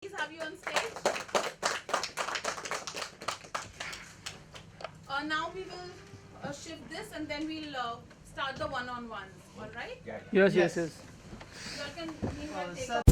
Please have you on stage. Now we will shift this and then we'll start the one-on-ones. All right? Yes. You all can meanwhile take sir. a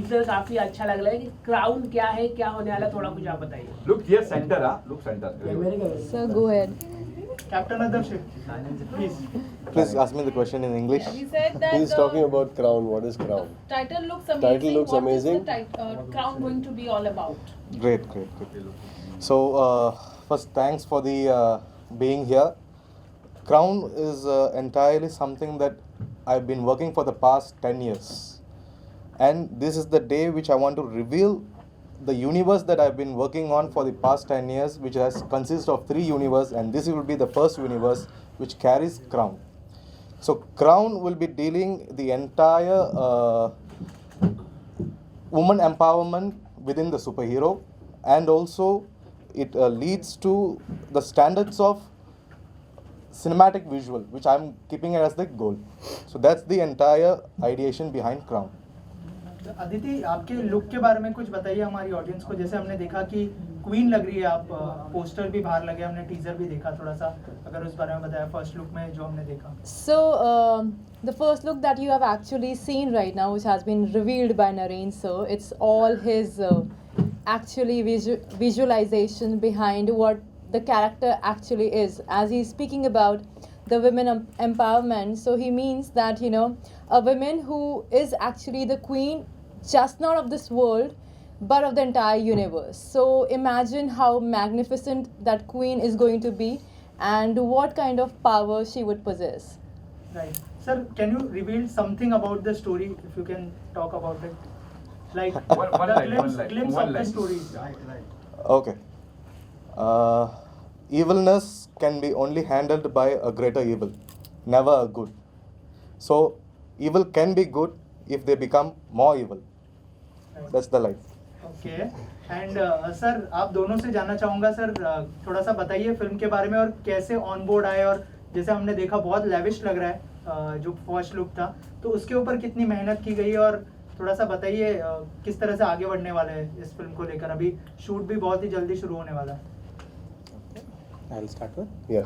teaser काफी अच्छा लग रहा है कि crown क्या है, क्या होने वाला, थोड़ा कुछ आप बताइए। Look here, center, huh? Look center. Sir, go ahead. Captain Adarsh, please. Please ask me the question in English. We said that He's talking about Crown. What is Crown? title looks amazing. Title looks What amazing. is the crown going to be all about? Great. So, first, thanks for the being here. Crown is entirely something that I've been working for the past 10 years. And this is the day which I want to reveal the universe that I've been working on for the past 10 years, which has consists of 3 universe, and this will be the first universe which carries Crown. So Crown will be dealing the entire woman empowerment within the superhero, and also it leads to the standards of cinematic visual, which I'm keeping it as the goal. So that's the entire ideation behind Crown. Aditi, आपके look के बारे में कुछ बताइए हमारी audience को। जैसे हमने देखा कि क्वीन लग रही है आप, पोस्टर भी बाहर लगे, हमने टीजर भी देखा, थोड़ा सा अगर उस बारे में बताया फर्स्ट लुक में जो हमने देखा। So, the first look that you have actually seen right now, which has been revealed by Naren sir, it's all his actually visualization behind what the character actually is. As he's speaking about the women empowerment, so he means that, you know, a woman who is actually the queen, just not of this world, but of the entire universe. So imagine how magnificent that queen is going to be and what kind of power she would possess. Right. Sir, can you reveal something about the story, if you can talk about it? Like One the line, glimpse, one line, glimpse one of the line. story. Okay. Evilness can be only handled by a greater evil, never a good. So, evil can be good if they become more evil. That's the life. Okay and sir, आप दोनों से जानना चाहूँगा sir, थोड़ा सा बताइए film के बारे में और कैसे ऑन बोर्ड आए, और जैसे हमने देखा बहुत लेविश लग रहा है जो फर्स्ट लुक था, तो उसके ऊपर कितनी मेहनत की गई, और थोड़ा सा बताइए किस तरह से आगे बढ़ने वाले हैं इस फिल्म को लेकर। अभी शूट भी बहुत ही जल्दी शुरू होने वाला है। I'll start with. Yeah.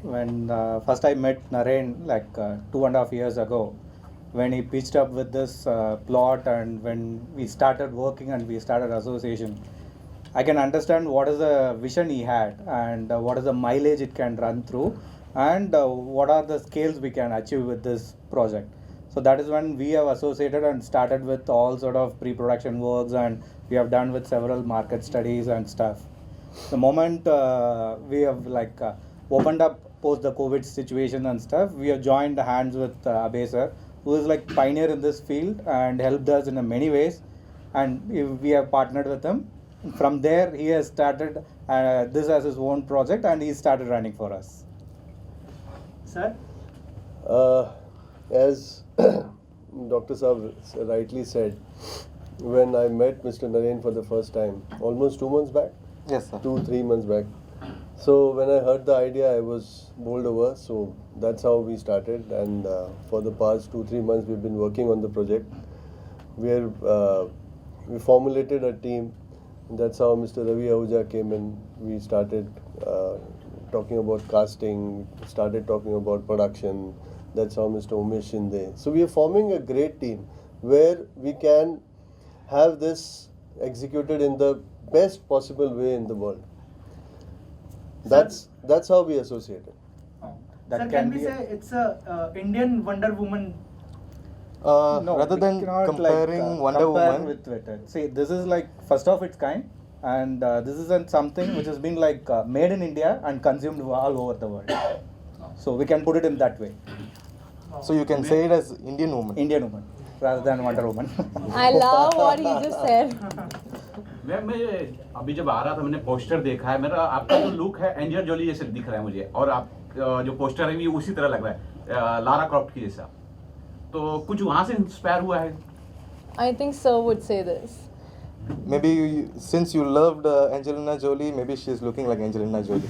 When first I met Naren like 2.5 years ago, when he pitched up with this plot, and when we started working and we started association, I can understand what is the vision he had and what is the mileage it can run through. and what are the scales we can achieve with this project. So that is when we have associated and started with all sort of pre-production works, and we have done with several market studies and stuff. The moment we have opened up post the COVID situation and stuff, we have joined hands with Abhay sir, who is like pioneer in this field and helped us in many ways, and we have partnered with him. From there, he has started this as his own project, and he started running for us. Sir, As Dr. Saab rightly said, when I met Mr. Naren for the first time, almost 2 months back, Yes, sir. 2-3 months back. So when I heard the idea, I was bowled over. So that's how we started, and for the past 2-3 months, we've been working on the project. We formulated a team. That's how Mr. Ravi Ahuja came in. We started talking about casting, started talking about production. That's how Mr. Umesh Shinde. So we are forming a great team where we can have this executed in the best possible way in the world. That's how we associated. That sir, can we say it's a Indian Wonder Woman? No, rather we than cannot, comparing Wonder compare Woman, with it. See, this is like first of its kind, and this isn't something which has been made in India and consumed all over the world. So we can put it in that way, so you can say it as Indian woman. Indian woman rather than Wonder Woman. I love what he just said. मैं अभी जब आ रहा था मैंने poster देखा है, मेरा आपका जो लुक है एंजेलिना जोली जैसे दिख रहा है मुझे, और आप जो पोस्टर है भी उसी तरह लग रहा है लारा क्रॉफ्ट की जैसा, तो कुछ वहाँ से इंस्पायर हुआ है? I think sir would say this. Maybe since you loved Angelina Jolie, maybe she's looking like Angelina Jolie.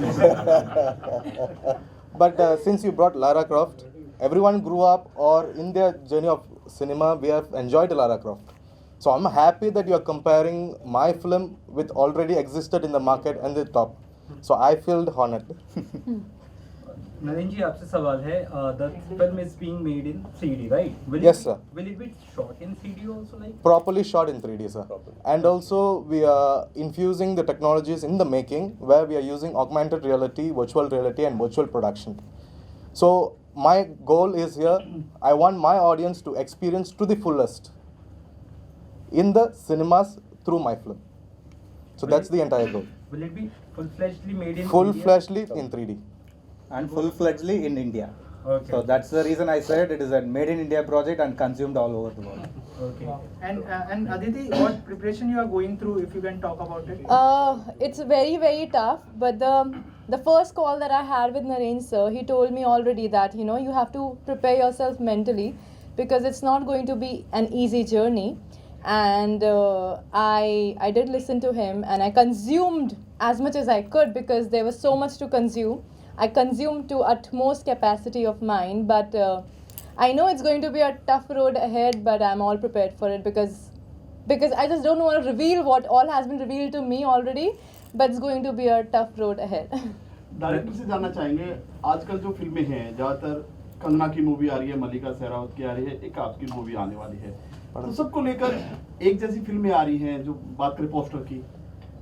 But since you brought Lara Croft, everyone grew up or in their journey of cinema, we have enjoyed Lara Croft. So I'm happy that you are comparing my film with already existed in the market and the top. So I feel honored. Naren जी आपसे सवाल है the film is being made in 3D, right? Yes, sir. Will it be shot in 3D also, like? Properly shot in 3D, sir. And also we are infusing the technologies in the making where we are using augmented reality, virtual reality and virtual production. So my goal is here, I want my audience to experience to the fullest in the cinemas through my film. So that's the entire goal. Will it be full-fledgedly made in India? Full-fledgedly in 3D. And full-fledgedly in India. Okay. So that's the reason I said it is a made in India project and consumed all over the world. Okay. And Aditi, what preparation you are going through, if you can talk about it? It's very, very tough. But the first call that I had with Naren sir, he told me already that, you know, you have to prepare yourself mentally because it's not going to be an easy journey. And I did listen to him and I consumed as much as I could because there was so much to consume. I consumed to utmost capacity of mine, but I know it's going to be a tough road ahead, but I'm all prepared for it because I just don't want to reveal what all has been revealed to me already, but it's going to be a tough road ahead. Director से जानना चाहेंगे, आजकल जो फिल्में हैं ज़्यादातर कंगना की movie आ रही है, मल्लिका शेरावत की आ रही है, एक आपकी मूवी आने वाली है, तो सबको लेकर एक जैसी फिल्में आ रही हैं जो बात करें पोस्टर की,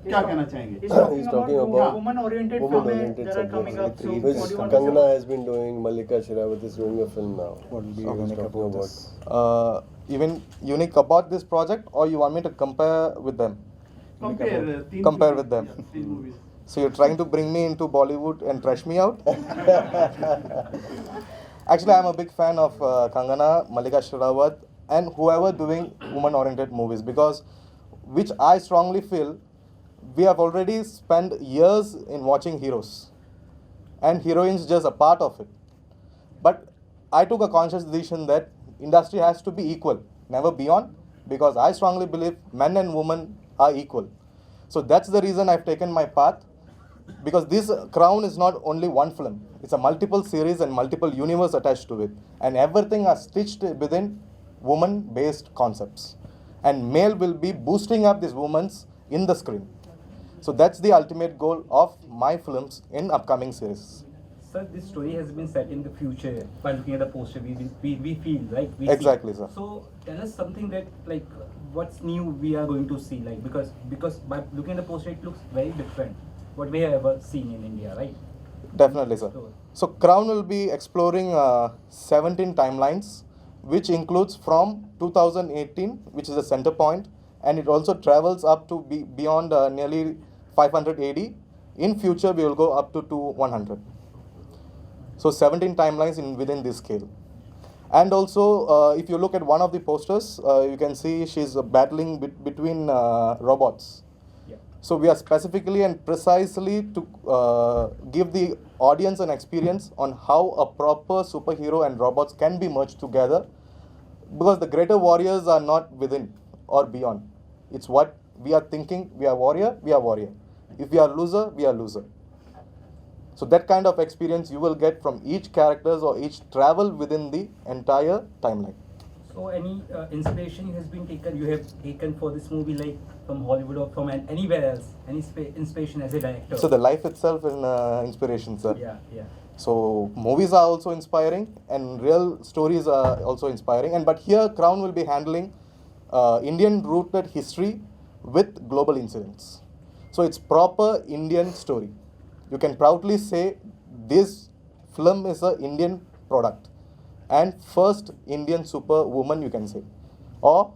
क्या कहना चाहेंगे? He's talking about woman-oriented woman-oriented films that are coming up. subjects, So which what do you want to Kangana say? has been doing. Malika Sherawat is doing a film now. What will be So he's unique talking about about this? Even unique about this project or you want me to compare with them? Compare with them. तीन movies. So you're trying to bring me into Bollywood and trash me out? Actually, I'm a big fan of Kangana, Mallika Sherawat, and whoever doing woman-oriented movies because, which I strongly feel, we have already spent years in watching heroes, and heroines just a part of it. But I took a conscious decision that industry has to be equal, never beyond, because I strongly believe men and women are equal. So that's the reason I've taken my path. Because this Crown is not only one film, it's a multiple series and multiple universe attached to it. And everything are stitched within woman-based concepts. And male will be boosting up these women's in the screen. So that's the ultimate goal of my films in upcoming series. Sir, this story has been set in the future. By looking at the poster, we feel, right? We Exactly, see. sir. So tell us something that, like, what's new we are going to see, like, because by looking at the poster, it looks very different what we have ever seen in India, right? Definitely, sir. So Crown will be exploring 17 timelines, which includes from 2018, which is a center point, and it also travels up to beyond nearly 500 AD. In future, we will go up to 100. So 17 timelines within this scale. And also, if you look at one of the posters, you can see she's battling between robots. So we are specifically and precisely to give the audience an experience on how a proper superhero and robots can be merged together, because the greater warriors are not within or beyond. It's what we are thinking. We are warrior, we are warrior. If we are loser, we are loser. So that kind of experience you will get from each characters or each travel within the entire timeline. So any inspiration has been taken, you have taken for this movie, like from Hollywood or from anywhere else? Any inspiration as a director? So the life itself is inspiration, sir. Yeah. So movies are also inspiring and real stories are also inspiring. But here Crown will be handling Indian rooted history with global incidents. So it's proper Indian story. You can proudly say this film is an Indian product and first Indian super woman, you can say. Or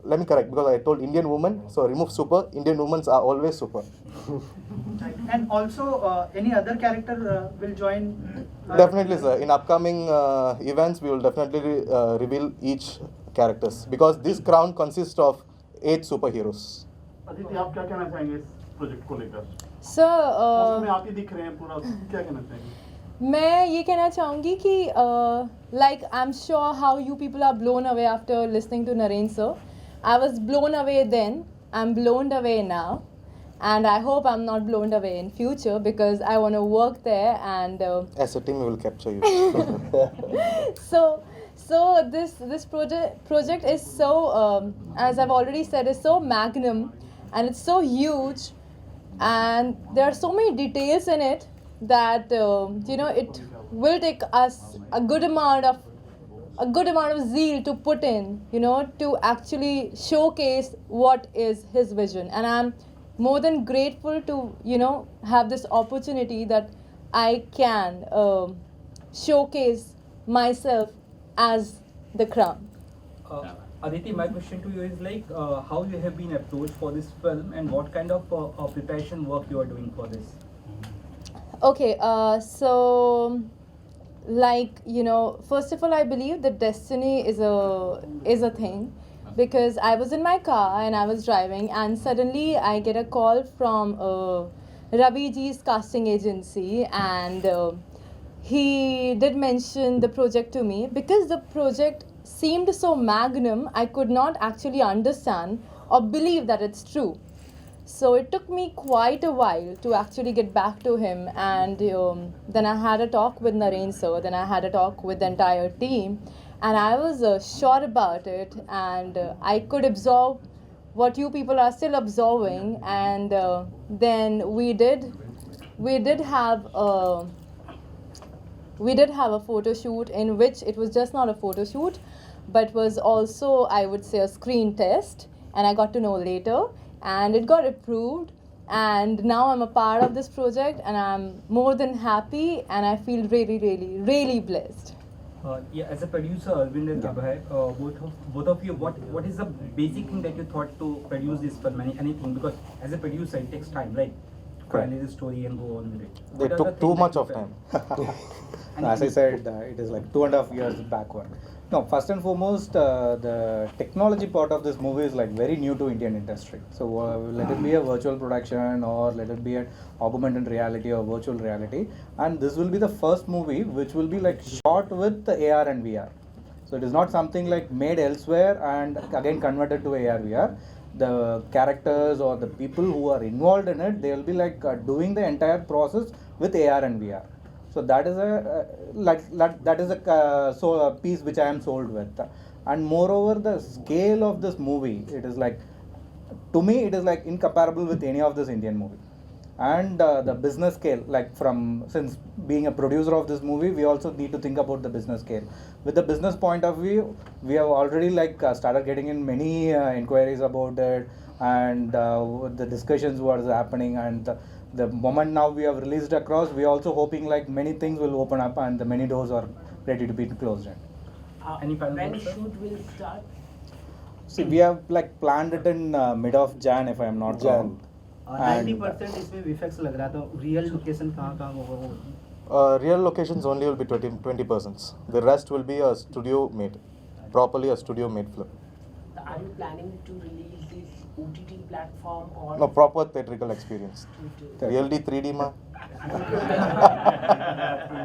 let me correct, because I told Indian woman, so remove super. Indian women are always super. And also, any other character will join? Definitely, sir. In upcoming events, we will definitely reveal each characters, because this crown consists of 8 superheroes. Aditi, आप क्या कहना चाहेंगे इस project को लेकर? Sir, उसमें आप ही दिख रहे हैं पूरा, क्या कहना चाहेंगे? मैं ये कहना चाहूँगी कि like I'm sure how you people are blown away after listening to Naren sir. I was blown away then, I'm blown away now, and I hope I'm not blown away in future, because I want to work there and As a team, we will capture you. so this project is so as I've already said, is so magnum, and it's so huge, and there are so many details in it that it will take us a good amount of zeal to put in, to actually showcase what is his vision. And I'm more than grateful to have this opportunity that I can showcase myself as the crown. Aditi, my question to you is like how you have been approached for this film and what kind of preparation work you are doing for this? Okay, so first of all, I believe that destiny is a thing, because I was in my car and I was driving, and suddenly I get a call from Ravi ji's casting agency, and he did mention the project to me. Because the project seemed so magnum, I could not actually understand or believe that it's true. So it took me quite a while to actually get back to him, and then I had a talk with Naren sir, then I had a talk with the entire team, and I was sure about it, and I could absorb what you people are still absorbing, and then we did have a photo shoot, in which it was just not a photo shoot, but was also, I would say, a screen test, and I got to know later. And it got approved, and now I'm a part of this project, and I'm more than happy, and I feel really, really, really blessed. As a producer, Arvind and Abhay, both of you, what is the basic thing that you thought to produce this film? Anything, because as a producer, it takes time, right? To analyze the story and go on with it. They took too much of time. As I said, it is like 2.5 years backward. No, first and foremost, the technology part of this movie is like very new to Indian industry. So let it be a virtual production, or let it be an augmented reality or virtual reality, and this will be the first movie which will be like shot with the AR and VR. So it is not something like made elsewhere and again converted to AR VR. The characters or the people who are involved in it, they will be like doing the entire process with AR and VR. So that is a piece which I am sold with, and moreover the scale of this movie, it is like, to me it is like incomparable with any of this Indian movie, and the business scale, like since being a producer of this movie, we also need to think about the business scale. With the business point of view, we have already started getting in many inquiries about it, and the discussions was happening, and the moment now we have released across, we are also hoping like many things will open up and the many doors are ready to be closed in. Any final when thoughts, sir? shoot will start? See, we have like planned it in mid of Jan, if I am not wrong. And 90% इसमें VFX लग रहा है, तो real location कहाँ होगा वो? Real locations only will be 20%. The rest will be a studio made, properly a studio made film. Are you planning to release this OTT platform or? No, proper theatrical experience. Really 3D ma.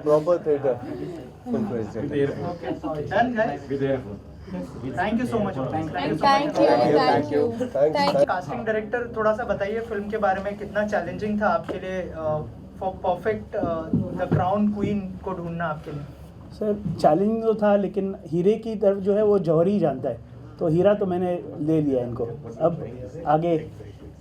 Proper theatre. Okay, sorry. Done, guys. Thank you so much. Thank you so Thank much. you, Thank you. thank you. Casting director, थोड़ा सा बताइए film के बारे में, कितना challenging था आपके लिए for perfect the crown queen को ढूंढना आपके लिए? सर चैलेंजिंग तो था, लेकिन हीरे की तरफ जो है वो जौहरी ही जानता है, तो हीरा तो मैंने ले लिया इनको, अब आगे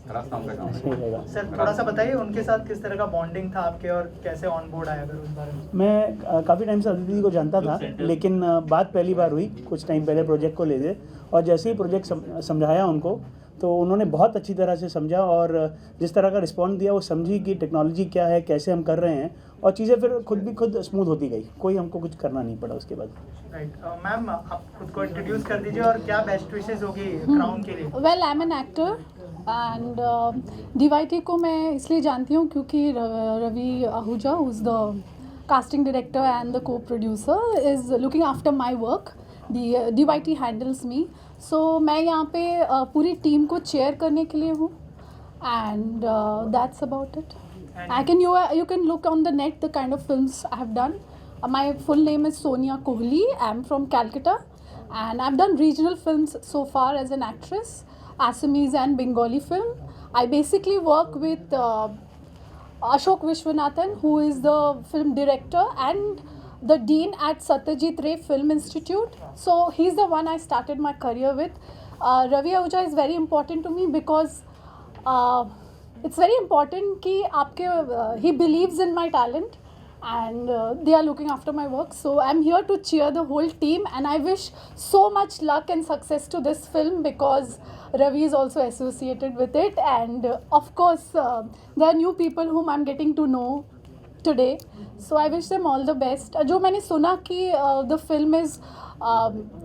सही रहेगा। सर थोड़ा सा बताइए उनके साथ किस तरह का बॉन्डिंग था आपके और कैसे ऑन बोर्ड आया, अगर उस बारे में? मैं काफ़ी टाइम से अदिति को जानता था, लेकिन बात पहली बार हुई कुछ टाइम पहले प्रोजेक्ट को लेके, और जैसे ही प्रोजेक्ट समझाया उनको तो उन्होंने बहुत अच्छी तरह से समझा, और जिस तरह का रिस्पॉन्स दिया वो समझी कि टेक्नोलॉजी क्या है, कैसे हम कर रहे हैं, और चीज़ें फिर खुद स्मूथ होती गई, कोई हमको कुछ करना नहीं पड़ा उसके बाद। राइट मैम, आप खुद को इंट्रोड्यूस कर दीजिए और क्या बेस्ट विशेस होगी क्राउन के लिए? Well I am an actor and DYT को मैं इसलिए जानती हूँ क्योंकि Ravi Ahuja who is the casting director and the co producer is looking after my work. DYT handles me. So मैं यहाँ पे पूरी टीम को चेयर करने के लिए हूँ and that's about it. You can look on the net the kind of films I have done. My full name is Sonia Kohli. I'm from Calcutta and I've done regional films so far as an actress, Assamese and Bengali film. I basically work with Ashok Vishwanathan, who is the film director and the dean at Satyajit Ray Film Institute. So he's the one I started my career with. Ravi Ahuja is very important to me because it's very important कि आपके he believes in my talent and they are looking after my work. So I'm here to cheer the whole team and I wish so much luck and success to this film because Ravi is also associated with it and of course there are new people whom I'm getting to know today. So I wish them all the best. जो मैंने सुना कि the film is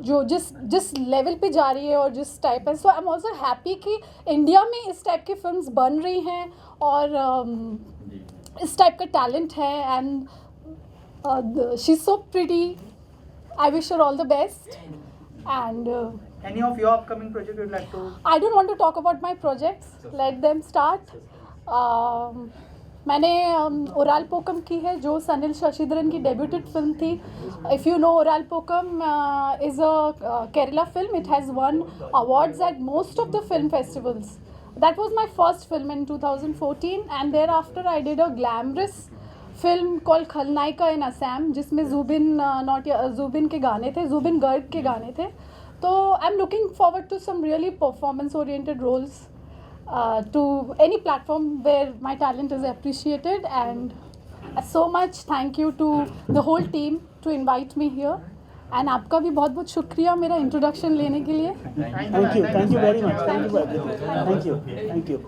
जो जिस level पे जा रही है और जिस टाइप है, सो आई एम ऑल्सो हैप्पी कि इंडिया में इस टाइप की फिल्म्स बन रही हैं और इस टाइप का टैलेंट है and she is so pretty. I wish her all the best and Any of your upcoming project you'd like to? I don't want to talk about my projects. Let them start. मैंने ओराल पोकम की है जो सनिल शशिधरन की debuted film थी. If you know Oraal Pokkam is a Kerala film. It has won awards at most of the film festivals. That was my first film in 2014 and thereafter I did a glamorous film called खलनायिका in Assam जिसमें जुबिन के गाने थे, जुबिन गर्ग के गाने थे. तो I am looking forward to some really performance oriented roles to any platform where my talent is appreciated and so much thank you to the whole team to invite me here and आपका भी बहुत बहुत शुक्रिया मेरा introduction लेने के लिए. Thank you very much. Thank you.